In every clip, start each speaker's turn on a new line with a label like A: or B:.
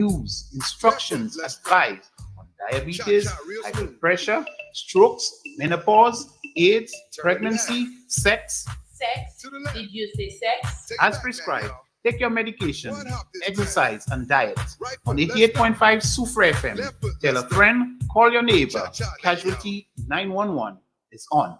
A: use instructions advised on diabetes, high blood pressure, strokes, menopause, AIDS, pregnancy, sex.
B: Sex? Did you say sex?
A: As prescribed, take your medication, exercise, and diet. On 88.5 Sufra FM, tell a friend, call your neighbor. Casualty 911 is on.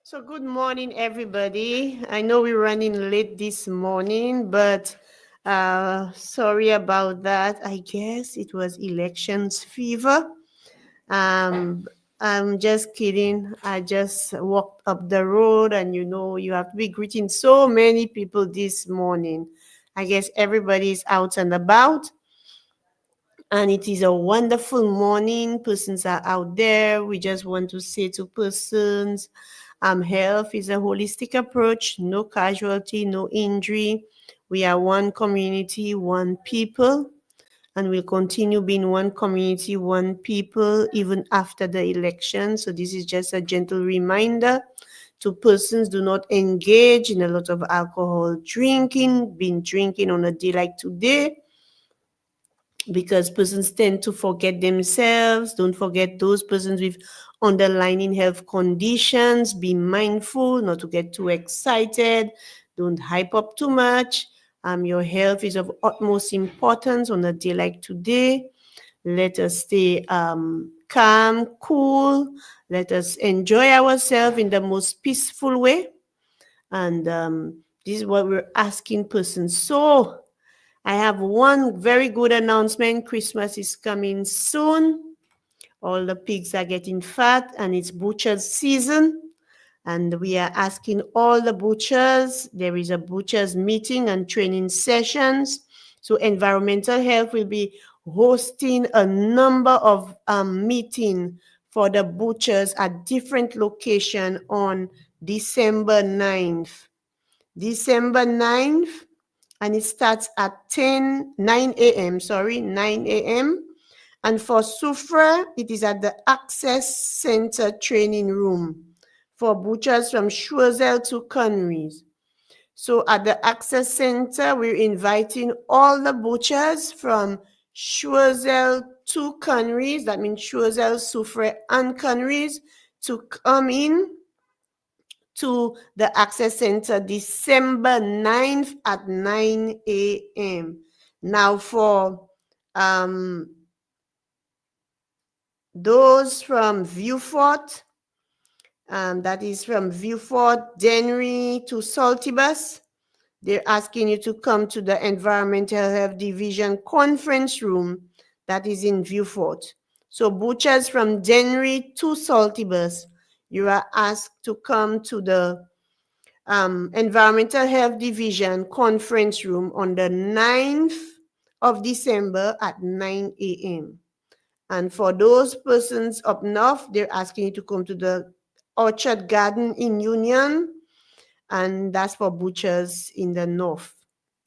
C: So good morning, everybody. I know we're running late this morning, but sorry about that. I guess it was elections fever. I'm just kidding. I just walked up the road, and you have to be greeting so many people this morning. I guess everybody is out and about. And it is a wonderful morning. Persons are out there. We just want to say to persons, health is a holistic approach, no casualty, no injury. We are one community, one people, and we'll continue being one community, one people, even after the election. So this is just a gentle reminder to persons, do not engage in a lot of alcohol drinking, been drinking on a day like today, because persons tend to forget themselves. Don't forget those persons with underlying health conditions. Be mindful not to get too excited. Don't hype up too much. Your health is of utmost importance on a day like today. Let us stay calm, cool. Let us enjoy ourselves in the most peaceful way. And this is what we're asking persons. So I have one very good announcement. Christmas is coming soon. All the pigs are getting fat, and it's butcher's season. And we are asking all the butchers, there is a butcher's meeting and training sessions. So environmental health will be hosting a number of meetings for the butchers at different locations on December 9th. December 9th, and it starts at 9 a.m., 9 a.m. And for Sufra, it is at the Access Center training room for butchers from Choiseul to Connery's. So at the Access Center, we're inviting all the butchers from Choiseul to Connery's, that means Choiseul, Sufra, and Connery's, to come in to the Access Center December 9th at 9 a.m. Now for those from Viewfort, that is from Viewfort, Dennery to Saltibus, they're asking you to come to the Environmental Health Division conference room that is in Viewfort. So butchers from Dennery to Saltibus, you are asked to come to the Environmental Health Division conference room on the 9th of December at 9 a.m. And for those persons up north, they're asking you to come to the Orchard Garden in Union, and that's for butchers in the north.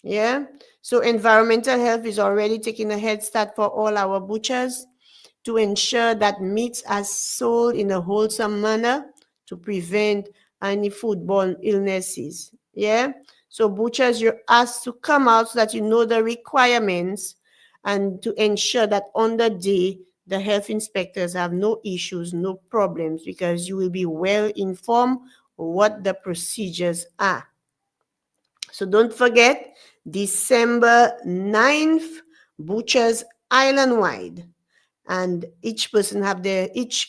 C: Yeah. So environmental health is already taking a head start for all our butchers to ensure that meats are sold in a wholesome manner to prevent any foodborne illnesses. Yeah. So butchers, you're asked to come out so that you know the requirements and to ensure that on the day, the health inspectors have no issues, no problems, because you will be well informed what the procedures are. So don't forget, December 9th, Butchers Island wide. And each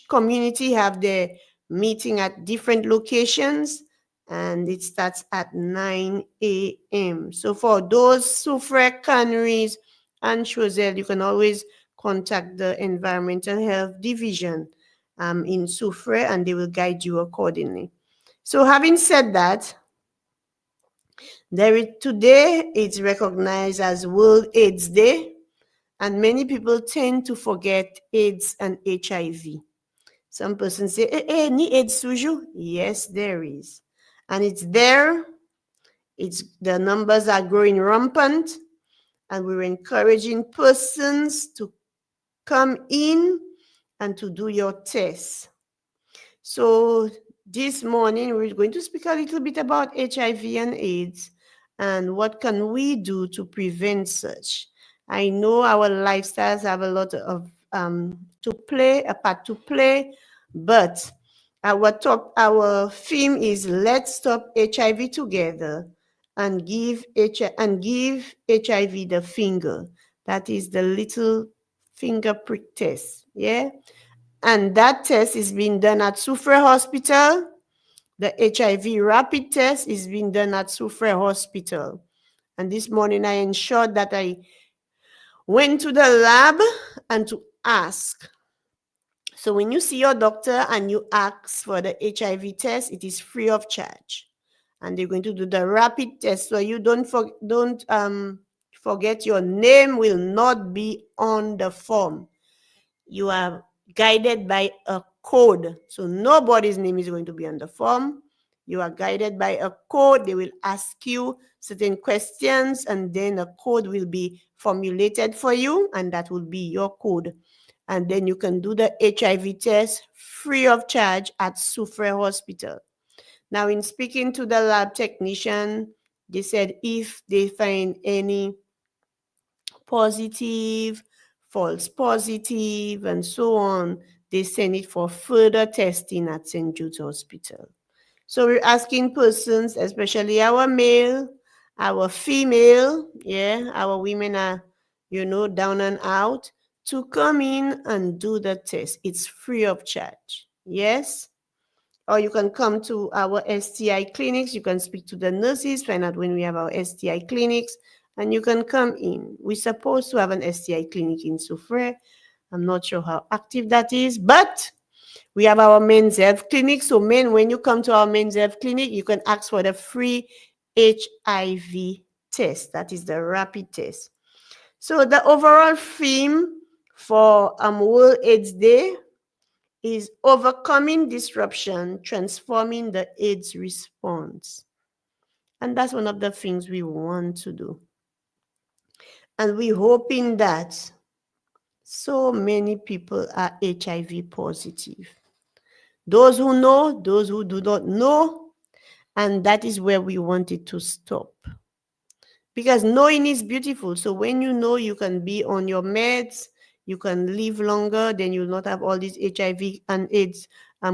C: community have their meeting at different locations, and it starts at 9 a.m. So for those Soufrière, Canneries, and Choiseul, you can always contact the Environmental Health Division in Soufrière, and they will guide you accordingly. So having said that, today it's recognized as World AIDS Day, and many people tend to forget AIDS and HIV. Some persons say, any AIDS suju? Yes, there is. And it's there. The numbers are growing rampant, and we're encouraging persons to come in and to do your tests. So this morning, we're going to speak a little bit about HIV and AIDS and what can we do to prevent such. I know our lifestyles have a lot of a part to play, but our theme is let's stop HIV together and give HIV the finger. That is the little finger prick test. Yeah. And that test is being done at Soufrière Hospital. The HIV rapid test is being done at Soufrière Hospital. And this morning I ensured that I went to the lab and to ask. So when you see your doctor and you ask for the HIV test, it is free of charge. And they're going to do the rapid test. So you don't forget, your name will not be on the form. You are guided by a code. So nobody's name is going to be on the form. You are guided by a code. They will ask you certain questions, and then a code will be formulated for you, and that will be your code. And then you can do the HIV test free of charge at Soufrière Hospital. Now, in speaking to the lab technician, they said if they find any positive, false positive, and so on, they send it for further testing at St. Jude's Hospital. So we're asking persons, especially our male, our female, our women are, down and out, to come in and do the test. It's free of charge. Yes? Or you can come to our STI clinics. You can speak to the nurses, find out when we have our STI clinics, and you can come in. We're supposed to have an STI clinic in Soufrière. I'm not sure how active that is, but we have our men's health clinic. So men, when you come to our men's health clinic, you can ask for the free HIV test. That is the rapid test. So the overall theme for World AIDS Day is overcoming disruption, transforming the AIDS response. And that's one of the things we want to do. And we're hoping that so many people are HIV positive. Those who know, those who do not know, and that is where we want it to stop. Because knowing is beautiful. So when you know, you can be on your meds, you can live longer, then you'll not have all these HIV and AIDS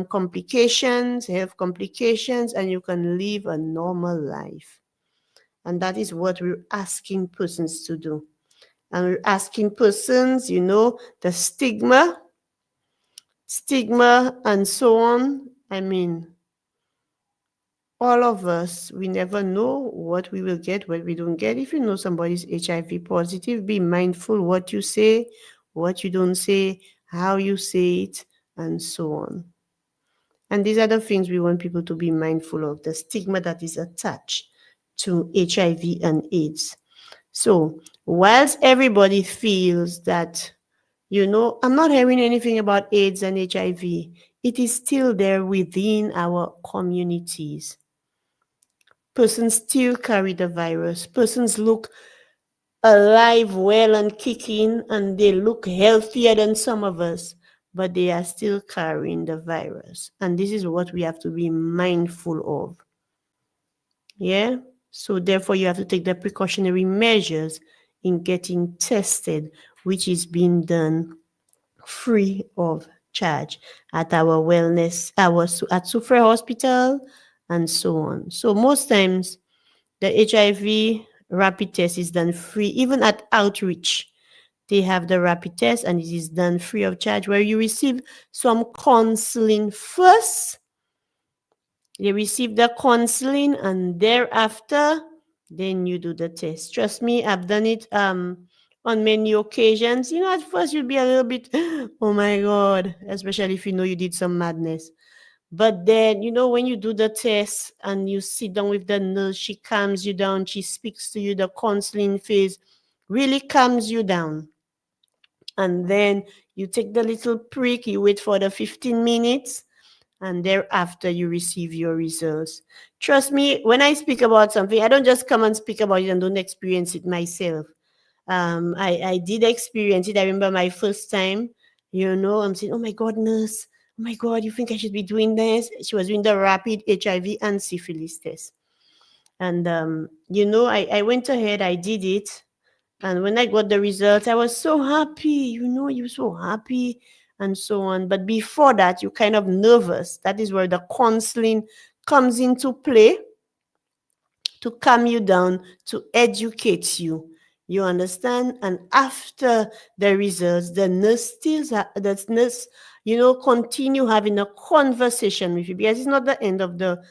C: complications, health complications, and you can live a normal life. And that is what we're asking persons to do. And we're asking persons, the stigma and so on. I mean, all of us, we never know what we will get, what we don't get. If you know somebody's HIV positive, be mindful what you say, what you don't say, how you say it, and so on. And these are the things we want people to be mindful of, the stigma that is attached to HIV and AIDS. So whilst everybody feels that, I'm not hearing anything about AIDS and HIV, it is still there within our communities. Persons still carry the virus. Persons look alive, well, and kicking, and they look healthier than some of us, but they are still carrying the virus. And this is what we have to be mindful of. Yeah? So therefore, you have to take the precautionary measures in getting tested, which is being done free of charge at our at Soufrière Hospital, and so on. So most times, The HIV rapid test is done free, even at outreach. They have the rapid test and it is done free of charge, where you receive some counseling first. You receive the counseling and thereafter, then you do the test. Trust me, I've done it on many occasions. You know, at first you'll be a little bit, oh my God, especially if you know you did some madness. But then, you know, when you do the test and you sit down with the nurse, she calms you down, she speaks to you, the counseling phase really calms you down. And then you take the little prick, you wait for the 15 minutes, and thereafter you receive your results. Trust me, when I speak about something, I don't just come and speak about it and don't experience it myself. I did experience it. I remember my first time, you know, I'm saying, oh my God, nurse, oh my God, you think I should be doing this? She was doing the rapid HIV and syphilis test. And, you know, I went ahead, I did it. And when I got the results, I was so happy, you know, you're so happy and so on. But before that, you're kind of nervous. That is where the counseling comes into play to calm you down, to educate you. You understand? And after the results, the nurse, you know, continue having a conversation with you, because it's not the end of the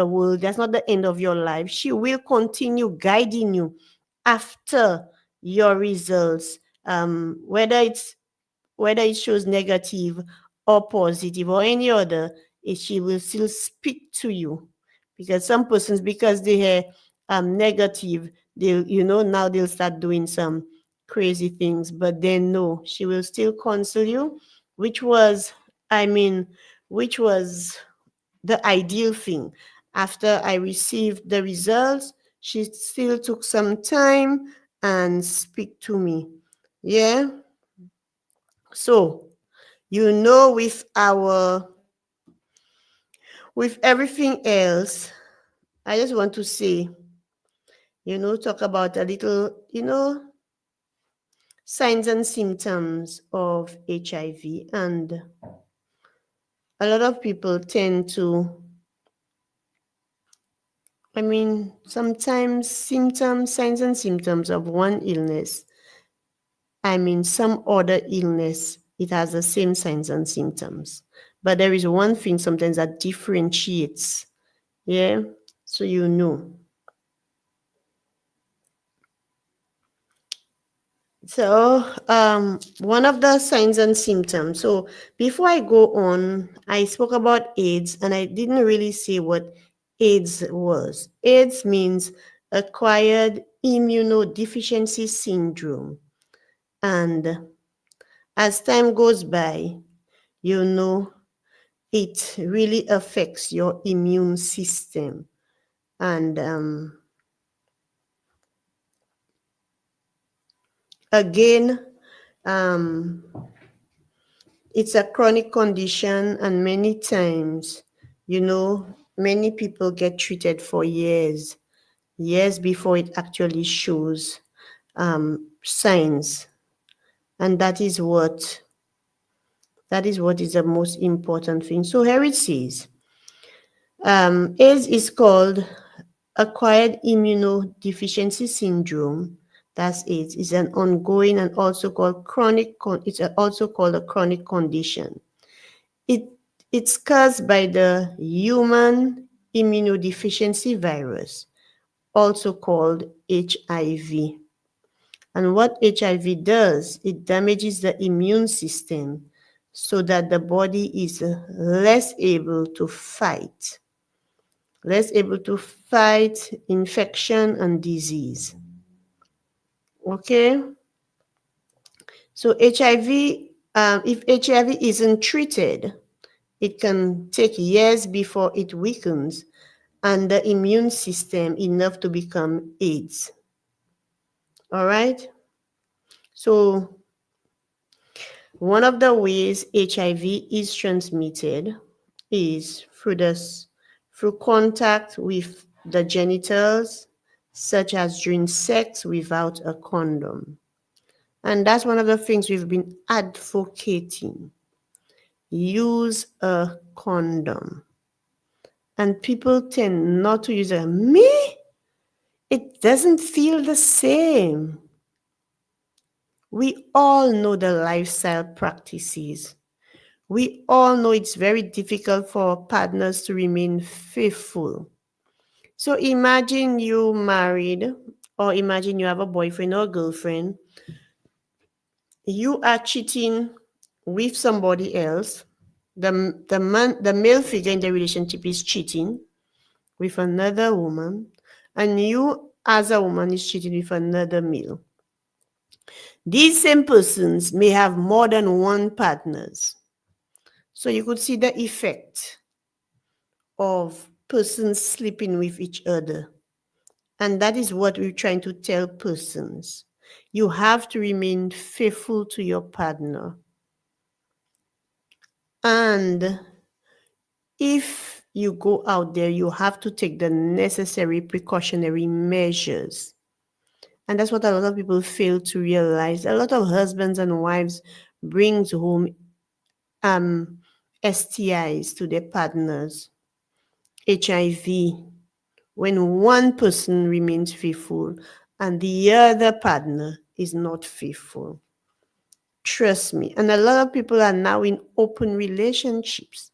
C: world. That's not the end of your life. She will continue guiding you after your results, whether it shows negative or positive or any other, she will still speak to you. Because some persons, because they are negative, they, you know, now they'll start doing some crazy things. But then no, she will still counsel you, which was, I mean, which was the ideal thing. After I received the results, she still took some time and speak to me. Yeah. So, you know, with everything else, I just want to say, you know, talk about a little, you know, signs and symptoms of HIV. And a lot of people tend to, I mean, sometimes symptoms, signs and symptoms of one illness, I mean, some other illness, it has the same signs and symptoms. But there is one thing sometimes that differentiates. Yeah. So you know. So, one of the signs and symptoms. So, before I go on, I spoke about AIDS and I didn't really say what AIDS was. AIDS means acquired immunodeficiency syndrome. And as time goes by, you know, it really affects your immune system. And again, um, it's a chronic condition, and many times, you know, many people get treated for years before it actually shows signs. And that is what is the most important thing. So here it says, AIDS is called acquired immunodeficiency syndrome. That's AIDS. It's an ongoing and also called chronic. It's also called a chronic condition. It's caused by the human immunodeficiency virus, also called HIV. And what HIV does, it damages the immune system so that the body is less able to fight infection and disease. Okay? So HIV, if HIV isn't treated, it can take years before it weakens and the immune system enough to become AIDS. All right? So one of the ways HIV is transmitted is through contact with the genitals, such as during sex without a condom. And that's one of the things we've been advocating. Use a condom. And people tend not to use it. Me? it doesn't feel the same. We all know the lifestyle practices. We all know it's very difficult for partners to remain faithful. So imagine you married, or imagine you have a boyfriend or girlfriend. You are cheating with somebody else. The male figure in the relationship is cheating with another woman, and you as a woman is cheating with another male. These same persons may have more than one partners. So you could see the effect of persons sleeping with each other. And that is what we're trying to tell persons. You have to remain faithful to your partner. And if you go out there, you have to take the necessary precautionary measures. And that's what a lot of people fail to realize. A lot of husbands and wives brings home STIs to their partners, HIV, when one person remains faithful and the other partner is not faithful. Trust me. And a lot of people are now in open relationships.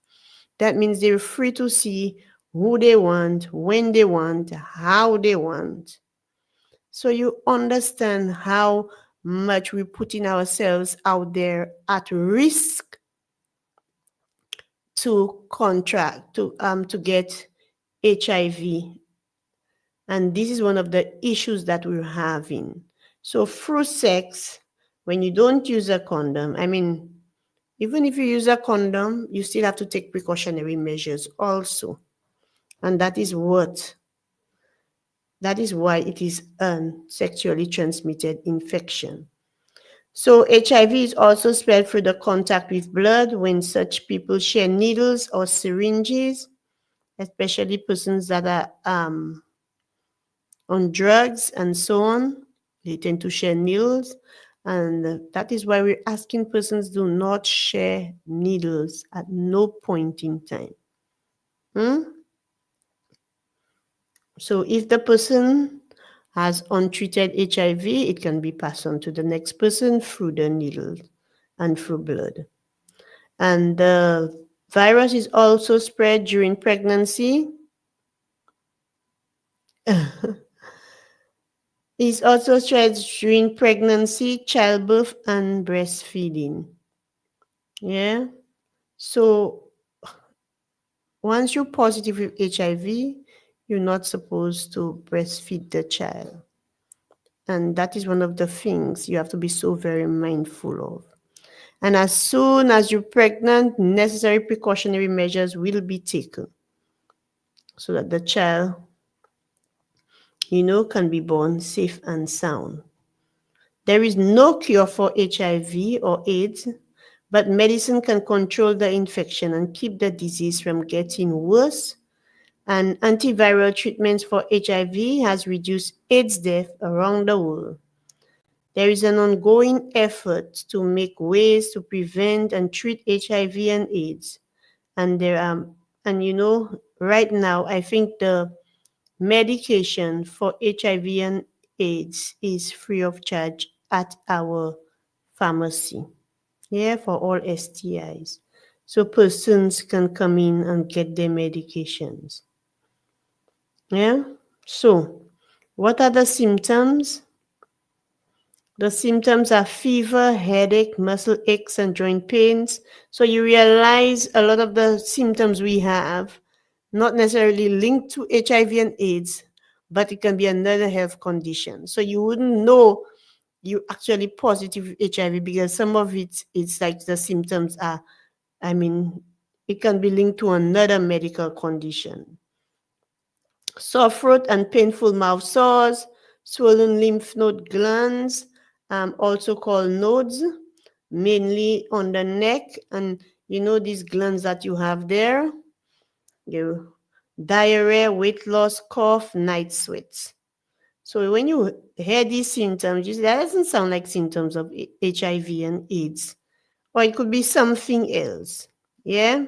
C: That means they're free to see who they want, when they want, how they want. So you understand how much we're putting ourselves out there at risk to contract, to get HIV. And this is one of the issues that we're having. So through sex, when you don't use a condom, I mean, even if you use a condom, you still have to take precautionary measures also. And that is why it is a sexually transmitted infection. So HIV is also spread through the contact with blood when such people share needles or syringes, especially persons that are on drugs and so on. They tend to share needles. And that is why we're asking persons do not share needles at no point in time. So if the person has untreated HIV, it can be passed on to the next person through the needle and through blood. And the virus is also spread during pregnancy. It's also spread during pregnancy, childbirth, and breastfeeding. Yeah. So once you're positive with HIV, you're not supposed to breastfeed the child. And that is one of the things you have to be so very mindful of. And as soon as you're pregnant, necessary precautionary measures will be taken so that the child, can be born safe and sound. There is no cure for HIV or AIDS, but medicine can control the infection and keep the disease from getting worse. And antiviral treatments for HIV has reduced AIDS death around the world. There is an ongoing effort to make ways to prevent and treat HIV and AIDS. And right now, I think the medication for HIV and AIDS is free of charge at our pharmacy. Yeah, for all STIs. So persons can come in and get their medications. Yeah. So what are the symptoms? The symptoms are fever, headache, muscle aches, and joint pains. So you realize a lot of the symptoms we have, not necessarily linked to HIV and AIDS, but it can be another health condition. So you wouldn't know you actually positive with HIV because some of it's like the symptoms are, it can be linked to another medical condition. Sore throat and painful mouth sores, swollen lymph node glands, also called nodes, mainly on the neck. And these glands that you have there, diarrhea, weight loss, cough, night sweats. So when you hear these symptoms, you say, that doesn't sound like symptoms of HIV and AIDS. Or it could be something else. Yeah?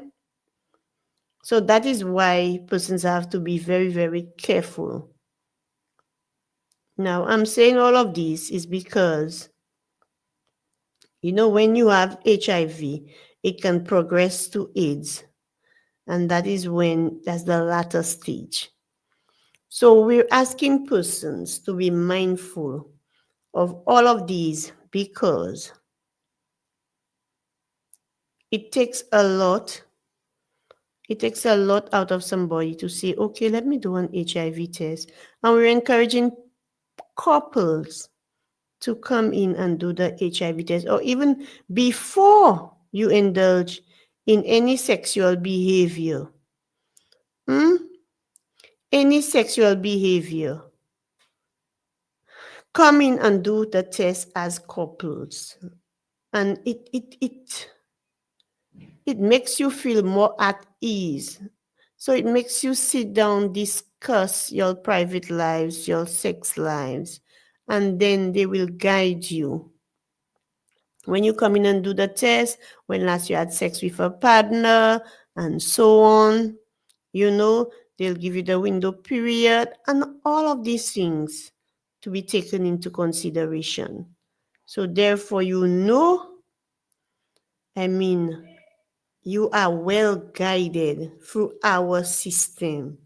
C: So that is why persons have to be very, very careful. Now, I'm saying all of this is because, when you have HIV, it can progress to AIDS, and that's the latter stage. So we're asking persons to be mindful of all of these because it takes a lot. It takes a lot out of somebody to say, okay, let me do an HIV test. And we're encouraging couples to come in and do the HIV test, or even before you indulge in any sexual behavior. Hmm? Any sexual behavior. Come in and do the test as couples. And it makes you feel more at ease. So it makes you sit down, discuss your private lives, your sex lives, and then they will guide you. When you come in and do the test, when last you had sex with a partner, and so on, they'll give you the window period and all of these things to be taken into consideration. So therefore, you are well guided through our system.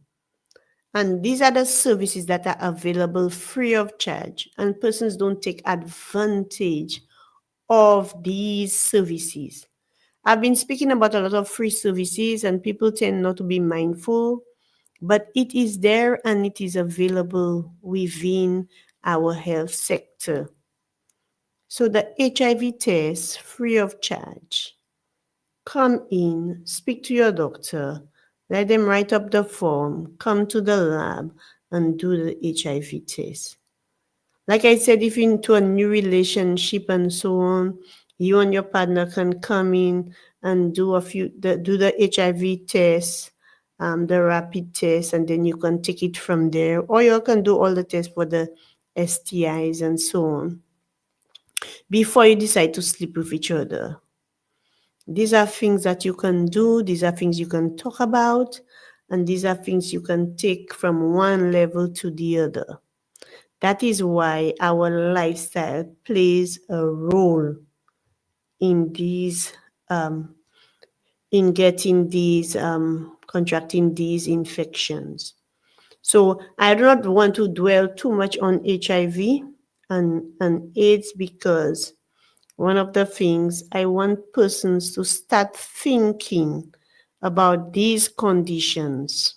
C: And these are the services that are available free of charge, and persons don't take advantage of these services. I've been speaking about a lot of free services, and people tend not to be mindful, but it is there and it is available within our health sector. So the HIV test, free of charge. Come in, speak to your doctor, let them write up the form, come to the lab and do the HIV test. Like I said, if you're into a new relationship and so on, you and your partner can come in and do the HIV test, the rapid test, and then you can take it from there. Or you can do all the tests for the STIs and so on before you decide to sleep with each other. These are things that you can do. These are things you can talk about. And these are things you can take from one level to the other. That is why our lifestyle plays a role in in getting contracting these infections. So I do not want to dwell too much on HIV and AIDS, because one of the things I want persons to start thinking about these conditions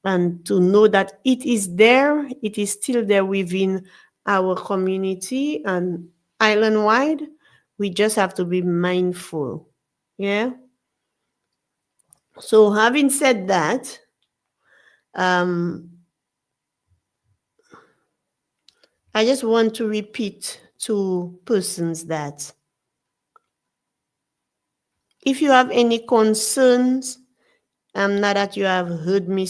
C: and to know that it is there, it is still there within our community and island-wide. We just have to be mindful. Yeah. So having said that, I just want to repeat to persons that if you have any concerns, now that you have heard me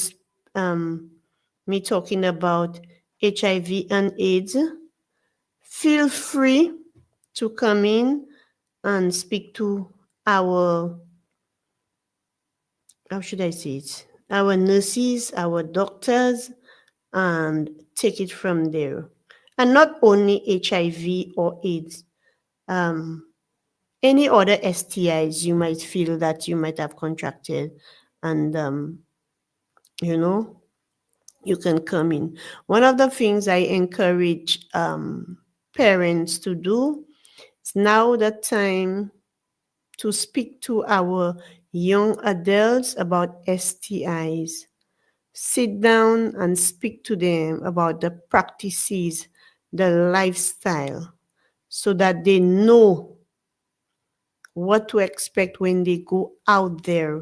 C: talking about HIV and AIDS, feel free to come in and speak to our, how should I say it, our nurses, our doctors, and take it from there. And not only HIV or AIDS, any other STIs you might feel that you might have contracted, and you can come in. One of the things I encourage parents to do, it's now the time to speak to our young adults about STIs. Sit down and speak to them about the practices, the lifestyle, so that they know what to expect when they go out there.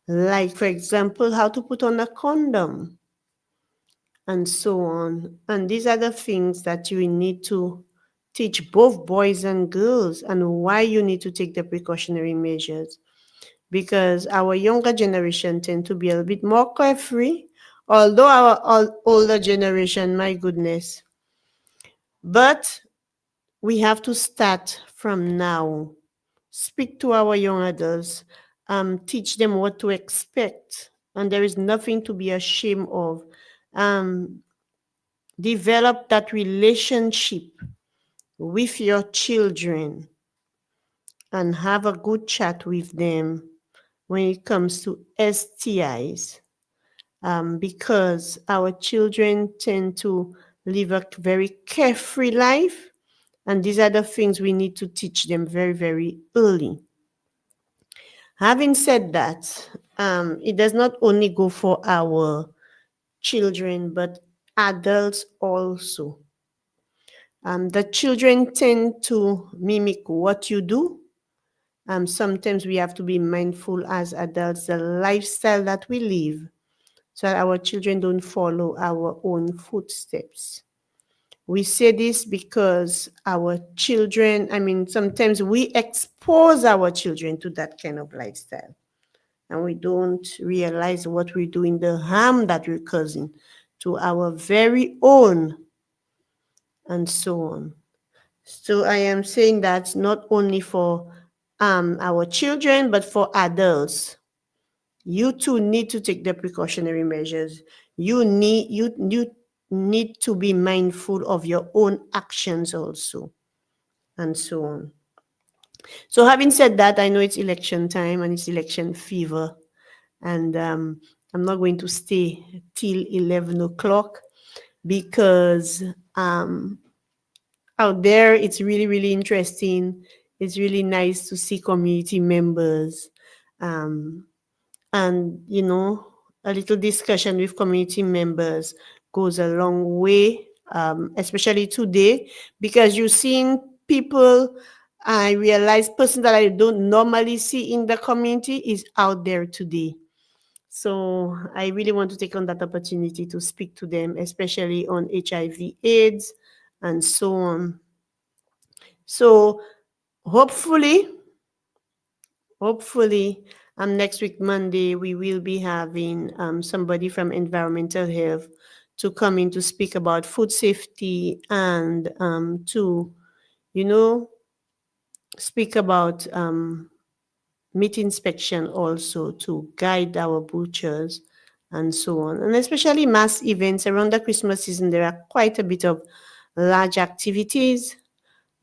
C: Like, for example, how to put on a condom and so on. And these are the things that you need to teach both boys and girls, and why you need to take the precautionary measures. Because our younger generation tend to be a little bit more carefree, although our older generation, my goodness. But we have to start from now. Speak to our young adults, teach them what to expect, and there is nothing to be ashamed of. develop that relationship with your children and have a good chat with them when it comes to STIs, because our children tend to live a very carefree life, and these are the things we need to teach them very, very early. Having said that, it does not only go for our children, but adults also. The children tend to mimic what you do. Sometimes we have to be mindful as adults, the lifestyle that we live, so that our children don't follow our own footsteps. We say this because our children, sometimes we expose our children to that kind of lifestyle, and we don't realize what we're doing, the harm that we're causing to our very own, and so on. So I am saying that not only for our children, but for adults. You too need to take the precautionary measures. You need to be mindful of your own actions also, and so on. So having said that, I know it's election time and it's election fever, and I'm not going to stay till 11 o'clock because out there it's really, really interesting. It's really nice to see community members, um, and a little discussion with community members goes a long way, especially today, because you're seeing people. I realize person that I don't normally see in the community is out there today. So I really want to take on that opportunity to speak to them, especially on HIV AIDS and so on. So hopefully, next week Monday we will be having somebody from environmental health to come in to speak about food safety, and to speak about meat inspection, also to guide our butchers and so on. And especially mass events around the Christmas season, there are quite a bit of large activities.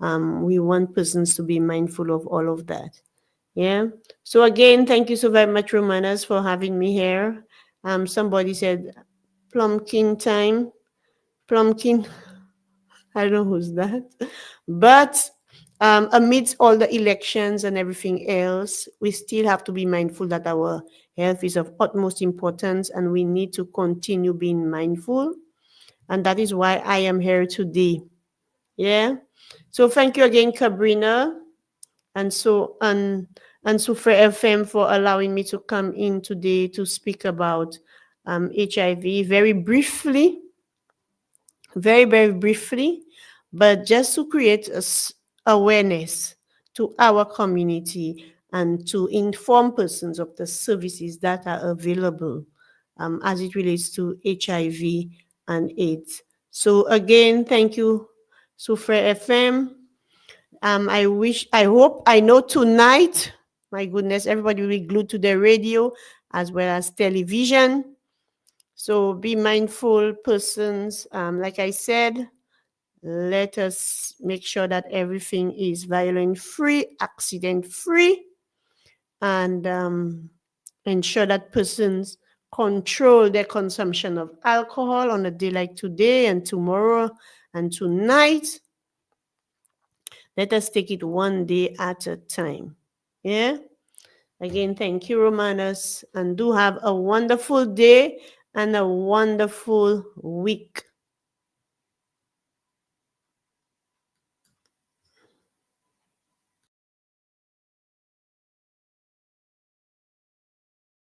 C: We want persons to be mindful of all of that. Yeah. So again, thank you so very much, Romanas, for having me here. Somebody said plumpkin time. Plumpkin, I don't know who's that. But amidst all the elections and everything else, we still have to be mindful that our health is of utmost importance, and we need to continue being mindful. And that is why I am here today. Yeah. So thank you again, Cabrina, and Sufre FM for allowing me to come in today to speak about HIV very briefly, very, very briefly, but just to create awareness to our community and to inform persons of the services that are available as it relates to HIV and AIDS. So again, thank you, Sufre FM. I hope, I know tonight, my goodness, everybody will be glued to the radio as well as television. So be mindful, persons. Like I said, let us make sure that everything is violence-free, accident-free, and ensure that persons control their consumption of alcohol on a day like today and tomorrow and tonight. Let us take it one day at a time. Yeah. Again, thank you, Romanos, and do have a wonderful day and a wonderful week.